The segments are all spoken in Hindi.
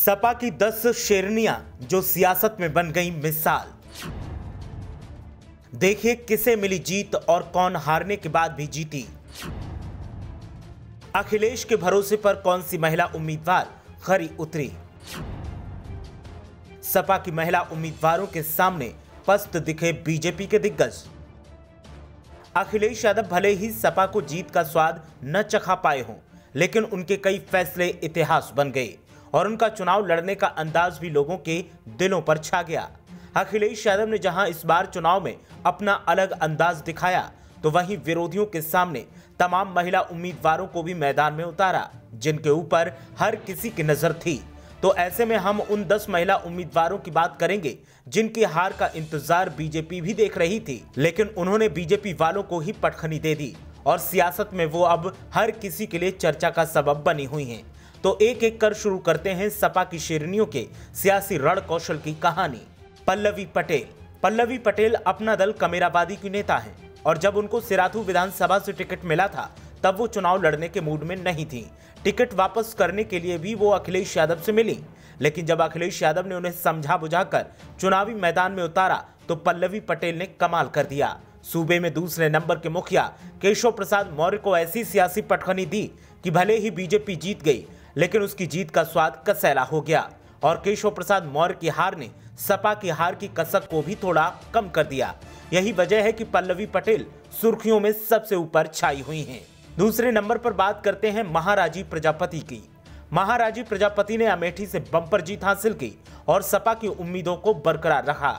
सपा की 10 शेरनियां जो सियासत में बन गई मिसाल। देखिए किसे मिली जीत और कौन हारने के बाद भी जीती। अखिलेश के भरोसे पर कौन सी महिला उम्मीदवार खरी उतरी। सपा की महिला उम्मीदवारों के सामने पस्त दिखे बीजेपी के दिग्गज। अखिलेश यादव भले ही सपा को जीत का स्वाद न चखा पाए हों, लेकिन उनके कई फैसले इतिहास बन गए और उनका चुनाव लड़ने का अंदाज भी लोगों के दिलों पर छा गया। अखिलेश यादव ने जहां इस बार चुनाव में अपना अलग अंदाज दिखाया, तो वहीं विरोधियों के सामने तमाम महिला उम्मीदवारों को भी मैदान में उतारा, जिनके ऊपर हर किसी की नजर थी। तो ऐसे में हम उन 10 महिला उम्मीदवारों की बात करेंगे जिनकी हार का इंतजार बीजेपी भी देख रही थी, लेकिन उन्होंने बीजेपी वालों को ही पटखनी दे दी और सियासत में वो अब हर किसी के लिए चर्चा का सबब बनी हुई हैं। तो एक एक कर शुरू करते हैं सपा की शेरनियों के सियासी रण कौशल की कहानी। पल्लवी पटेल। पल्लवी पटेल अपना दल कमेराबादी की नेता हैं और जब उनको सिराथू विधानसभा से टिकट मिला था तब वो चुनाव लड़ने के मूड में नहीं थी। टिकट वापस करने के लिए भी वो अखिलेश यादव से मिली, लेकिन जब अखिलेश यादव ने उन्हें समझा बुझाकर चुनावी मैदान में उतारा तो पल्लवी पटेल ने कमाल कर दिया। सूबे में दूसरे नंबर के मुखिया केशव प्रसाद मौर्य को ऐसी सियासी पटखनी दी कि भले ही बीजेपी जीत गई, लेकिन उसकी जीत का स्वाद कसैला हो गया और केशव प्रसाद मौर्य की हार ने सपा की हार की कसक को भी थोड़ा कम कर दिया। यही वजह है कि पल्लवी पटेल सुर्खियों में सबसे ऊपर छाई हुई हैं। दूसरे नंबर पर बात करते हैं महाराजी प्रजापति की। महाराजी प्रजापति ने अमेठी से बम्पर जीत हासिल की और सपा की उम्मीदों को बरकरार रखा।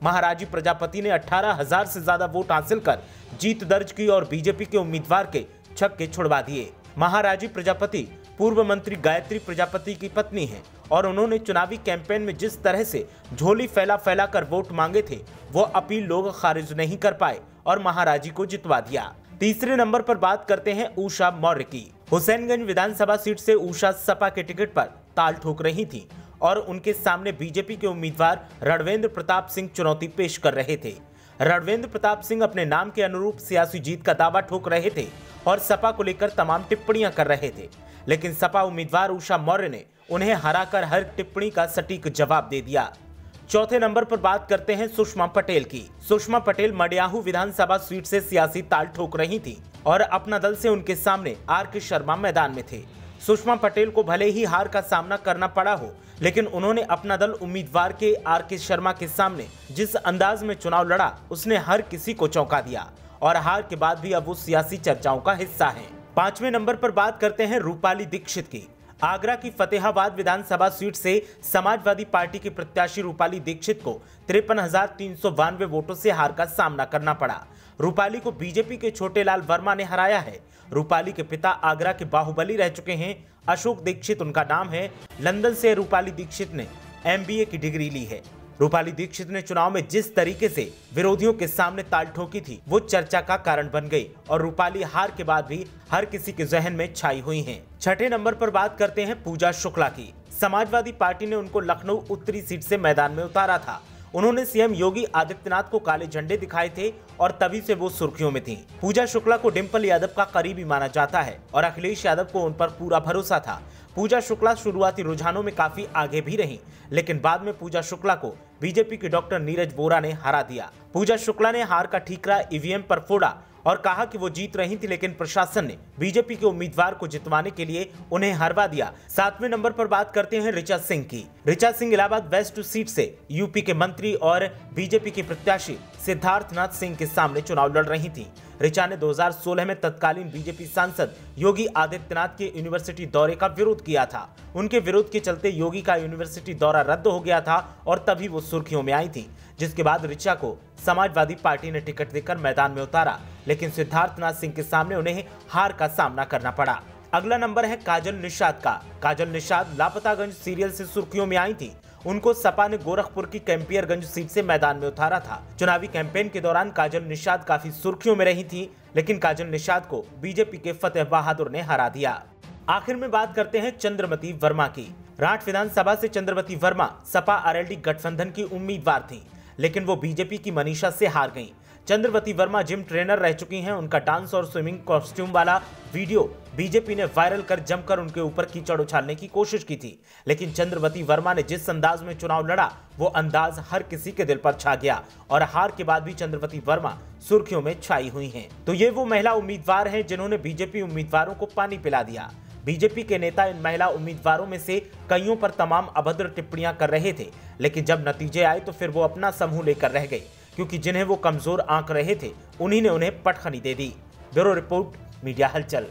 महाराजी प्रजापति ने 18,000 से ज्यादा वोट हासिल कर जीत दर्ज की और बीजेपी के उम्मीदवार के छक्के छुड़वा दिए। महाराजी प्रजापति पूर्व मंत्री गायत्री प्रजापति की पत्नी हैं और उन्होंने चुनावी कैंपेन में जिस तरह से झोली फैला फैला कर वोट मांगे थे, वो अपील लोग खारिज नहीं कर पाए और महाराजी को जितवा दिया। तीसरे नंबर पर बात करते हैं उषा मौर्य की। हुसैनगंज विधानसभा सीट से उषा सपा के टिकट पर ताल ठोक रही थी और उनके सामने बीजेपी के उम्मीदवार रणवेंद्र प्रताप सिंह चुनौती पेश कर रहे थे। रणवेंद्र प्रताप सिंह अपने नाम के अनुरूप सियासी जीत का दावा ठोक रहे थे और सपा को लेकर तमाम टिप्पणियां कर रहे थे, लेकिन सपा उम्मीदवार उषा मौर्य ने उन्हें हराकर हर टिप्पणी का सटीक जवाब दे दिया। चौथे नंबर पर बात करते हैं सुषमा पटेल की। सुषमा पटेल मडियाहू विधानसभा सीट से सियासी ताल ठोक रही थी और अपना दल से उनके सामने आर.के. शर्मा मैदान में थे। सुषमा पटेल को भले ही हार का सामना करना पड़ा हो, लेकिन उन्होंने अपना दल उम्मीदवार के आर.के. शर्मा के सामने जिस अंदाज में चुनाव लड़ा, उसने हर किसी को चौंका दिया और हार के बाद भी अब वो सियासी चर्चाओं का हिस्सा हैं। पांचवें नंबर पर बात करते हैं रूपाली दीक्षित की। आगरा की फतेहाबाद विधानसभा सीट से समाजवादी पार्टी की प्रत्याशी रूपाली दीक्षित को 53,392 वोटों से हार का सामना करना पड़ा। रूपाली को बीजेपी के छोटेलाल वर्मा ने हराया है। रूपाली के पिता आगरा के बाहुबली रह चुके हैं, अशोक दीक्षित उनका नाम है। लंदन से रूपाली दीक्षित ने MBA की डिग्री ली है। रूपाली दीक्षित ने चुनाव में जिस तरीके से विरोधियों के सामने ताल ठोकी थी, वो चर्चा का कारण बन गई और रूपाली हार के बाद भी हर किसी के जहन में छाई हुई हैं। छठे नंबर पर बात करते हैं पूजा शुक्ला की। समाजवादी पार्टी ने उनको लखनऊ उत्तरी सीट से मैदान में उतारा था। उन्होंने सीएम योगी आदित्यनाथ को काले झंडे दिखाए थे और तभी से वो सुर्खियों में थीं। पूजा शुक्ला को डिंपल यादव का करीबी माना जाता है और अखिलेश यादव को उन पर पूरा भरोसा था। पूजा शुक्ला शुरुआती रुझानों में काफी आगे भी रही, लेकिन बाद में पूजा शुक्ला को बीजेपी के डॉक्टर नीरज वोरा ने हरा दिया। पूजा शुक्ला ने हार का ठीकरा ईवीएम पर फोड़ा और कहा कि वो जीत रही थी, लेकिन प्रशासन ने बीजेपी के उम्मीदवार को जितवाने के लिए उन्हें हरवा दिया। सातवें नंबर पर बात करते हैं ऋचा सिंह की। ऋचा सिंह इलाहाबाद वेस्ट सीट से यूपी के मंत्री और बीजेपी के प्रत्याशी सिद्धार्थनाथ सिंह के सामने चुनाव लड़ रही थी। ऋचा ने 2016 में तत्कालीन बीजेपी सांसद योगी आदित्यनाथ के यूनिवर्सिटी दौरे का विरोध किया था। उनके विरोध के चलते योगी का यूनिवर्सिटी दौरा रद्द हो गया था और तभी वो सुर्खियों में आई थी, जिसके बाद ऋचा को समाजवादी पार्टी ने टिकट देकर मैदान में उतारा, लेकिन सिद्धार्थनाथ सिंह के सामने उन्हें हार का सामना करना पड़ा। अगला नंबर है काजल निषाद का। काजल निषाद लापतागंज सीरियल से सुर्खियों में आई थी। उनको सपा ने गोरखपुर की कैंपियरगंज सीट से मैदान में उतारा था। चुनावी कैंपेन के दौरान काजल निषाद काफी सुर्खियों में रही थी, लेकिन काजल निषाद को बीजेपी के फतेह बहादुर ने हरा दिया। आखिर में बात करते हैं चंद्रमती वर्मा की। राठ विधानसभा से चंद्रमती वर्मा सपा आरएलडी गठबंधन की उम्मीदवार थी, लेकिन वो बीजेपी की मनीषा से हार गईं। चंद्रवती वर्मा जिम ट्रेनर रह चुकी हैं। उनका डांस और स्विमिंग कॉस्ट्यूम वाला वीडियो बीजेपी ने वायरल कर जमकर उनके ऊपर कीचड़ उछालने की कोशिश की थी, लेकिन चंद्रवती वर्मा ने जिस अंदाज में चुनाव लड़ा वो अंदाज हर किसी के दिल पर छा गया और हार के बाद भी चंद्रवती वर्मा सुर्खियों में छाई हुई हैं। तो ये वो महिला उम्मीदवार हैं जिन्होंने बीजेपी उम्मीदवारों को पानी पिला दिया। बीजेपी के नेता इन महिला उम्मीदवारों में से कईयों पर तमाम अभद्र टिप्पणियां कर रहे थे, लेकिन जब नतीजे आए तो फिर वो अपना समूह लेकर रह गए, क्योंकि जिन्हें वो कमजोर आंक रहे थे उन्हीं ने उन्हें पटखनी दे दी। ब्यूरो रिपोर्ट, मीडिया हलचल।